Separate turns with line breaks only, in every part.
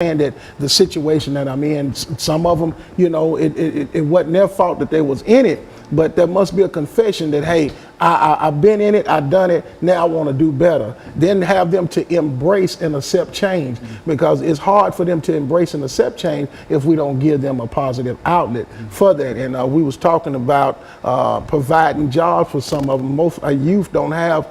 that the situation that I'm in, some of them, it wasn't their fault that they was in it, but there must be a confession that, hey, I've been in it, I've done it, now I want to do better. Then have them to embrace and accept change, because it's hard for them to embrace and accept change if we don't give them a positive outlet for that. And we was talking about providing jobs for some of them. Most youth don't have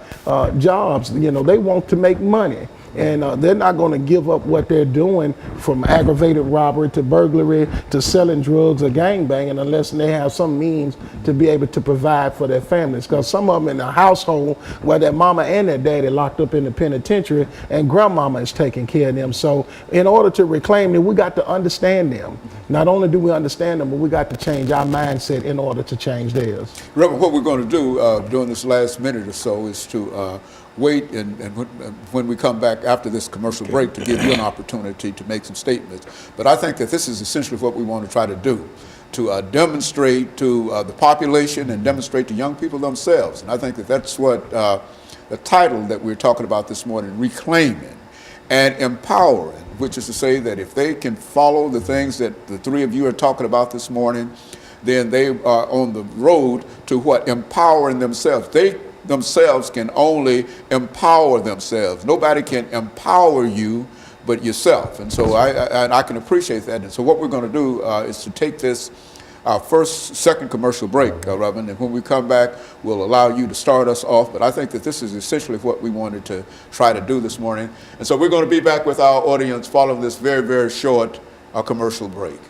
jobs. They want to make money. And they're not going to give up what they're doing, from aggravated robbery to burglary to selling drugs or gangbanging, unless they have some means to be able to provide for their families. Because some of them in a household where their mama and their daddy locked up in the penitentiary, and grandmama is taking care of them. So in order to reclaim them, we got to understand them. Not only do we understand them, but we got to change our mindset in order to change theirs.
Reverend, what we're going to do during this last minute or so is to wait, and when we come back after this commercial break, to give you an opportunity to make some statements. But I think that this is essentially what we want to try to do, to demonstrate to the population and demonstrate to young people themselves. And I think that that's what the title that we're talking about this morning, reclaiming and empowering, which is to say that if they can follow the things that the three of you are talking about this morning, then they are on the road to what? Empowering themselves. They themselves can only empower themselves. Nobody can empower you but yourself. And so I can appreciate that. And so what we're going to do is to take this second commercial break, Reverend, and when we come back, we'll allow you to start us off. But I think that this is essentially what we wanted to try to do this morning. And so we're going to be back with our audience following this very, very short commercial break.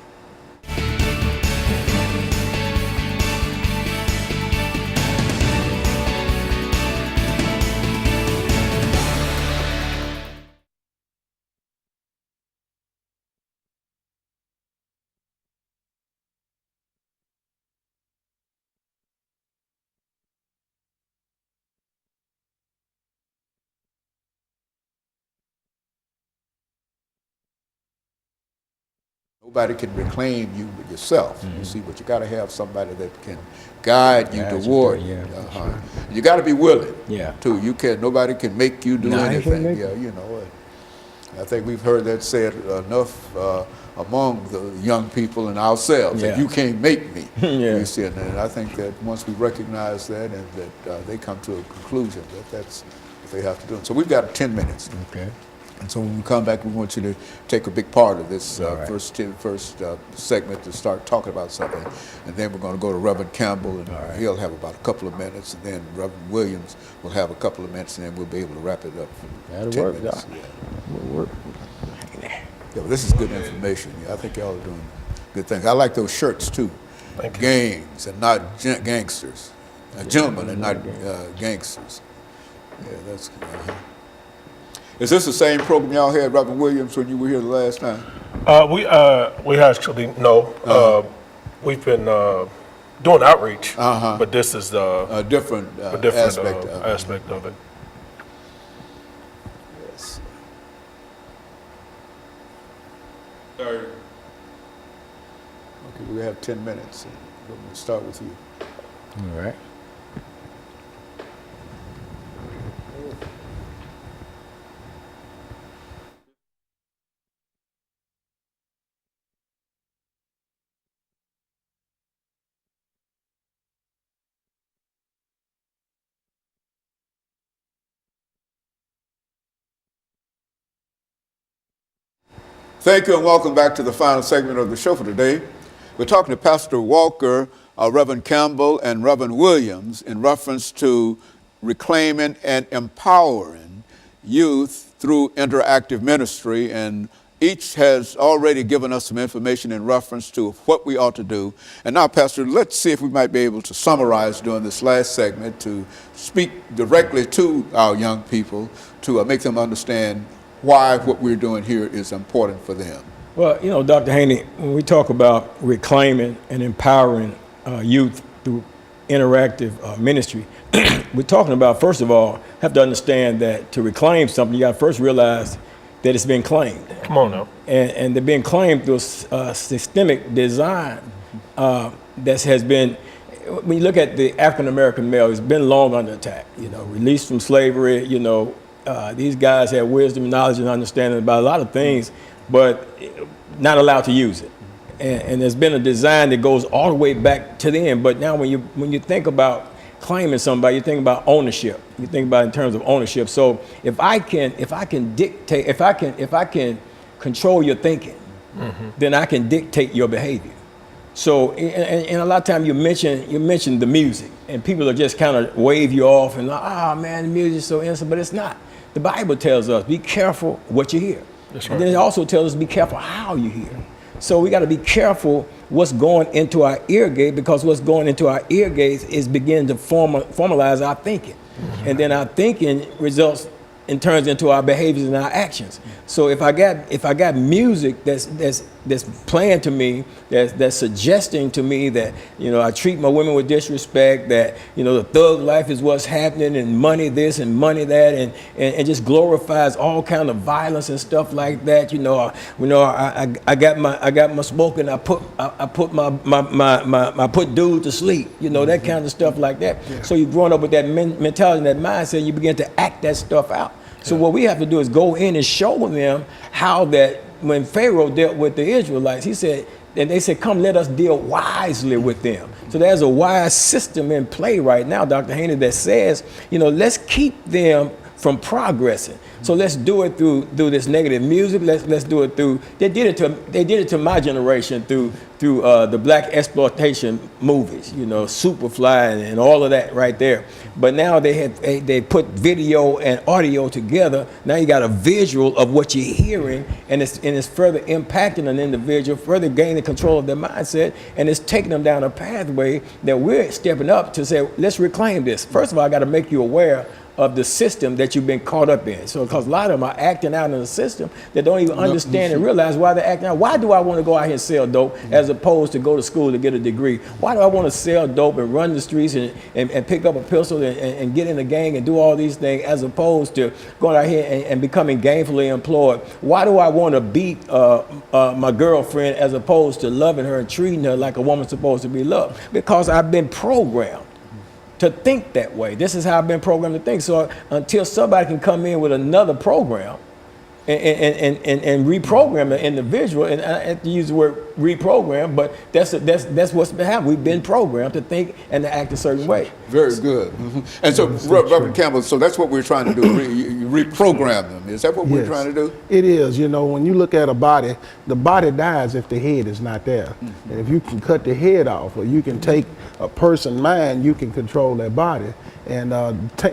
Nobody can reclaim you but yourself. You see, but you got to have somebody that can guide you toward. You got to be willing. Too. Nobody can make you do anything. I think we've heard that said enough among the young people and ourselves, that you can't make me. You see, and I think that once we recognize that, and that they come to a conclusion that that's what they have to do. So we've got 10 minutes. Okay. And so when we come back, we want you to take a big part of this first segment to start talking about something. And then we're going to go to Reverend Campbell, and he'll have about a couple of minutes. And then Reverend Williams will have a couple of minutes, and then we'll be able to wrap it up for 10 minutes. That'll work. Well, this is good information. I think y'all are doing good things. I like those shirts, too. Gangs and not gangsters. Gentlemen and not gangsters. Yeah, that's good. Is this the same program y'all had, Reverend Williams, when you were here the last time? We actually, no. We've been doing outreach, but this is a different aspect of it. Yes. Okay, we have 10 minutes. We'll start with you.
All right.
Thank you, and welcome back to the final segment of the show for today. We're talking to Pastor Walker, Reverend Campbell, and Reverend Williams in reference to reclaiming and empowering youth through interactive ministry, and each has already given us some information in reference to what we ought to do. And now, Pastor, let's see if we might be able to summarize during this last segment to speak directly to our young people to make them understand why what we're doing here is important for them.
Well, Dr. Haney, when we talk about reclaiming and empowering youth through interactive ministry, we're talking about, first of all, have to understand that to reclaim something, you got to first realize that it's been claimed.
Come on now.
And they're being claimed through a systemic design that has been, when you look at the African-American male, it's been long under attack, released from slavery, these guys have wisdom, knowledge, and understanding about a lot of things but not allowed to use it. And there's been a design that goes all the way back to the end. But now when you think about claiming somebody, you think about ownership. You think about it in terms of ownership. So if I can dictate, if I can control your thinking, then I can dictate your behavior. So and a lot of times you mention the music, and people will just kind of wave you off and man, the music is so innocent, but it's not. The Bible tells us, be careful what you hear. That's right. And then it also tells us, be careful how you hear. So we got to be careful what's going into our ear gate, because what's going into our ear gates is beginning to formalize our thinking. And then our thinking turns into our behaviors and our actions. So if I got music that's playing to me, that's suggesting to me that, I treat my women with disrespect, that, the thug life is what's happening, and money this and money that, and just glorifies all kind of violence and stuff like that. I got my smoke, and I put dude to sleep, that kind of stuff like that. Yeah. So you're growing up with that mentality and that mindset, you begin to act that stuff out. So what we have to do is go in and show them how that when Pharaoh dealt with the Israelites, he said, and they said, come, let us deal wisely with them. So there's a wise system in play right now, Dr. Haney, that says, let's keep them from progressing. So let's do it through this negative music. Let's do it through. They did it to my generation through the black exploitation movies. Superfly and all of that right there. But now they put video and audio together. Now you got a visual of what you're hearing, and it's further impacting an individual, further gaining control of their mindset, and it's taking them down a pathway that we're stepping up to say, let's reclaim this. First of all, I got to make you aware of the system that you've been caught up in. So because a lot of them are acting out in a system that don't even understand and realize why they're acting out. Why do I want to go out here and sell dope as opposed to go to school to get a degree? Why do I want to sell dope and run the streets and pick up a pistol and get in a gang and do all these things as opposed to going out here and becoming gainfully employed? Why do I want to beat my girlfriend as opposed to loving her and treating her like a woman's supposed to be loved? Because I've been programmed to think that way. This is how I've been programmed to think. So until somebody can come in with another program and reprogram the individual, and I have to use the word reprogram, but that's what's been happening. We've been programmed to think and to act a certain way.
Very good. And so, Reverend Campbell, so that's what we're trying to do, reprogram them. Is that what we're trying to do?
It is. When you look at a body, the body dies if the head is not there. And if you can cut the head off, or you can take a person's mind, you can control their body. And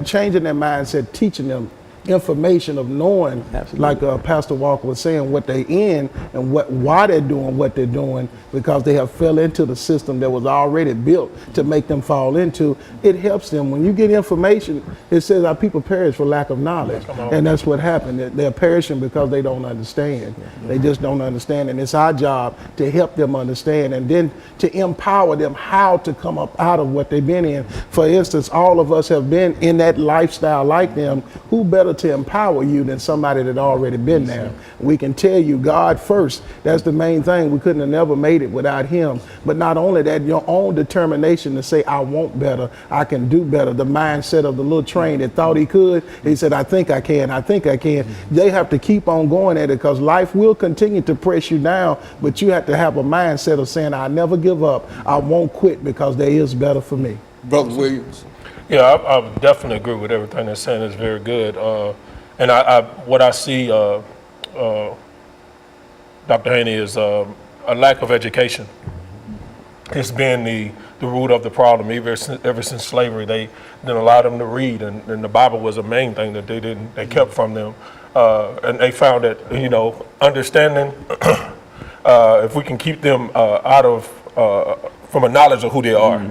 changing their mindset, teaching them information of knowing, like Pastor Walker was saying, what they in and why they're doing what they're doing, because they have fell into the system that was already built to make them fall into. It helps them. When you get information, it says our people perish for lack of knowledge. And that's what happened. They're perishing because they don't understand. They just don't understand. And it's our job to help them understand, and then to empower them how to come up out of what they've been in. For instance, all of us have been in that lifestyle like them. Who better to empower you than somebody that already been there? We can tell you God first. That's the main thing. We couldn't have never made it without him. But not only that, your own determination to say, I want better, I can do better. The mindset of the little train that thought he could, he said, I think I can, I think I can. They have to keep on going at it, because life will continue to press you down, but you have to have a mindset of saying, I never give up, I won't quit, because there is better for me.
Brother Williams.
Yeah, I definitely agree with everything they're saying. It's very good. And what I see, Dr. Haney, is a lack of education. It's been the root of the problem ever since slavery. They didn't allow them to read, and the Bible was the main thing that they kept from them. And they found that, understanding, if we can keep them from a knowledge of who they are,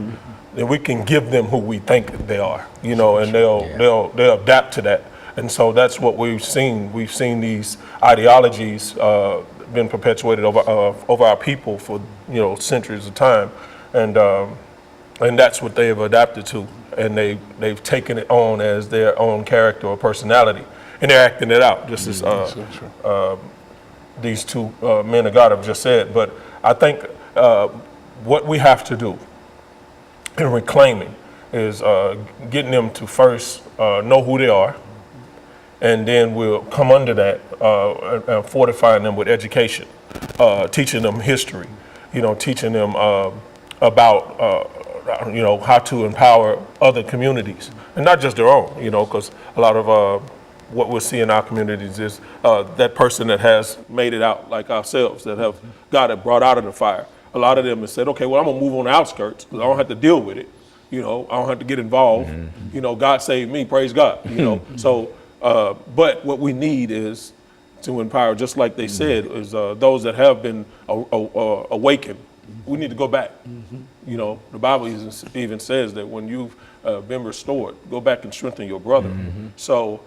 then we can give them who we think they are, and they'll adapt to that. And so that's what we've seen. We've seen these ideologies been perpetuated over our people for centuries of time, and that's what they have adapted to, and they've taken it on as their own character or personality, and they're acting it out, just as these two men of God have just said. But I think what we have to do in reclaiming is getting them to first know who they are, and then we'll come under that, and fortifying them with education, teaching them history, teaching them about, how to empower other communities, and not just their own, because a lot of what we'll see in our communities is that person that has made it out, like ourselves, that have got it brought out of the fire. A lot of them have said, okay, well, I'm gonna move on the outskirts because I don't have to deal with it. I don't have to get involved. God saved me, praise God. So, but what we need is to empower, just like they said, is those that have been awakened. We need to go back. The Bible even says that when you've been restored, go back and strengthen your brother. So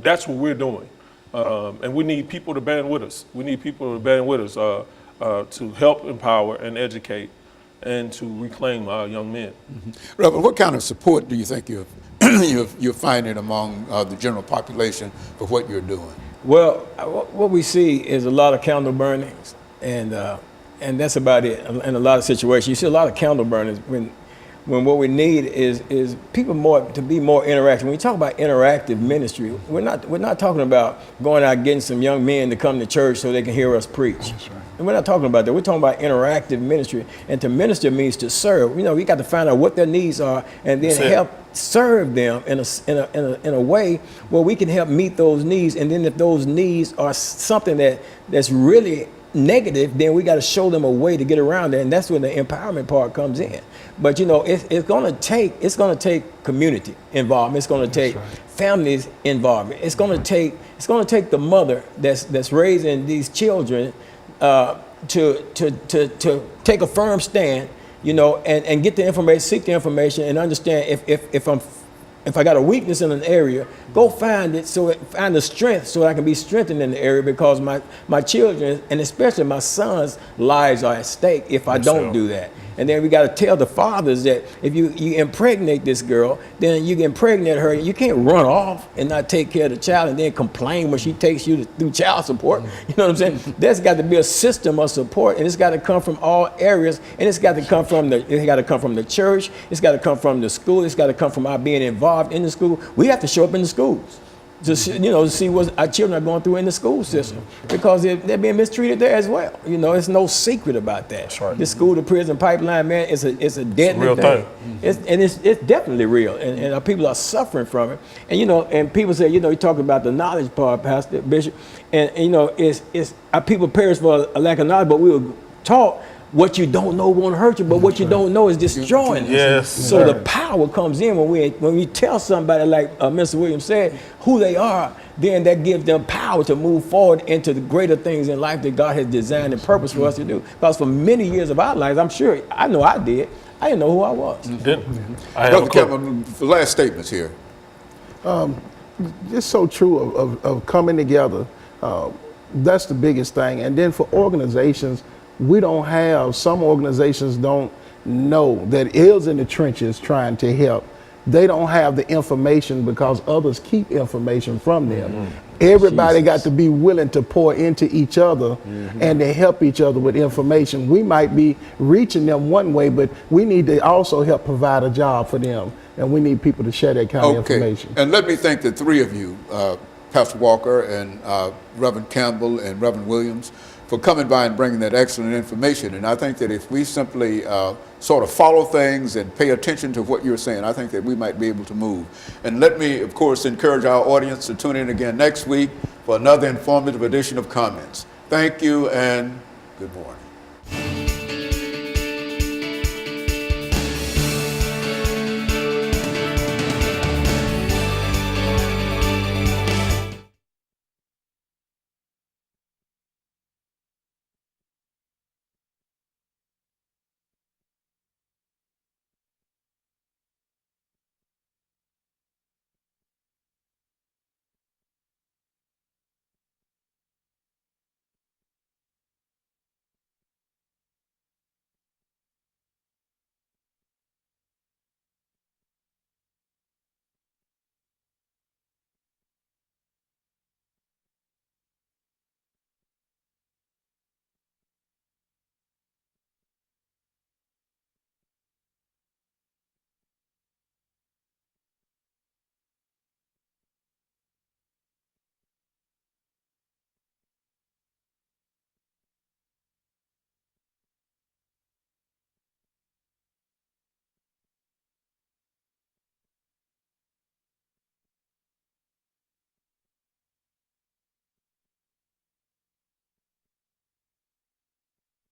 that's what we're doing. And we need people to band with us. We need people to band with us to help empower and educate and to reclaim our young men.
Reverend, what kind of support do you think you're finding among the general population for what you're doing?
Well, what we see is a lot of candle burnings, and that's about it. In a lot of situations, you see a lot of candle burnings when what we need is people to be more interactive. When we talk about interactive ministry, we're not talking about going out getting some young men to come to church so they can hear us preach. That's right. And we're not talking about that. We're talking about interactive ministry. And to minister means to serve. We got to find out what their needs are and then help serve them in a way where we can help meet those needs. And then if those needs are something that's really negative, then we got to show them a way to get around it, and that's when the empowerment part comes in. But it's going to take community involvement. It's going to take families involvement. It's going to take the mother that's raising these children to take a firm stand, and get the information, seek the information, and understand if I got a weakness in an area, go find it, find the strength so I can be strengthened in the area, because my children, and especially my sons' lives are at stake if I don't do that. And then we got to tell the fathers that if you impregnate this girl, then you can impregnate her. You can't run off and not take care of the child and then complain when she takes you through child support. You know what I'm saying? There's got to be a system of support, and it's got to come from all areas, and it's got to come from the church. It's got to come from the school. It's got to come from our being involved in the school. We have to show up in the schools to see what our children are going through in the school system, because they're being mistreated there as well. It's no secret about that. That's right. This school to prison pipeline, man, it's a deadly
real thing.
It's definitely real, and our people are suffering from it. And and people say, you talk about the knowledge part, Pastor Bishop, and it's our people perish for a lack of knowledge, but we were taught what you don't know won't hurt you, but what you don't know is destroying us.
Yes.
So the power comes in when we tell somebody, like Mr. Williams said, who they are, then that gives them power to move forward into the greater things in life that God has designed and purpose for us to do. Because for many years of our lives, I'm sure, I know I did, I didn't know who I was.
Brother Kevin, the last statements here.
It's so true of coming together. That's the biggest thing. And then for organizations, some organizations don't know that is in the trenches trying to help. They don't have the information because others keep information from them. Everybody got to be willing to pour into each other and to help each other with information. We might be reaching them one way, but we need to also help provide a job for them. And we need people to share that kind of information.
And let me thank the three of you, Pastor Walker and Reverend Campbell and Reverend Williams, for coming by and bringing that excellent information. And I think that if we simply sort of follow things and pay attention to what you're saying, I think that we might be able to move. And let me, of course, encourage our audience to tune in again next week for another informative edition of Comments. Thank you and good morning.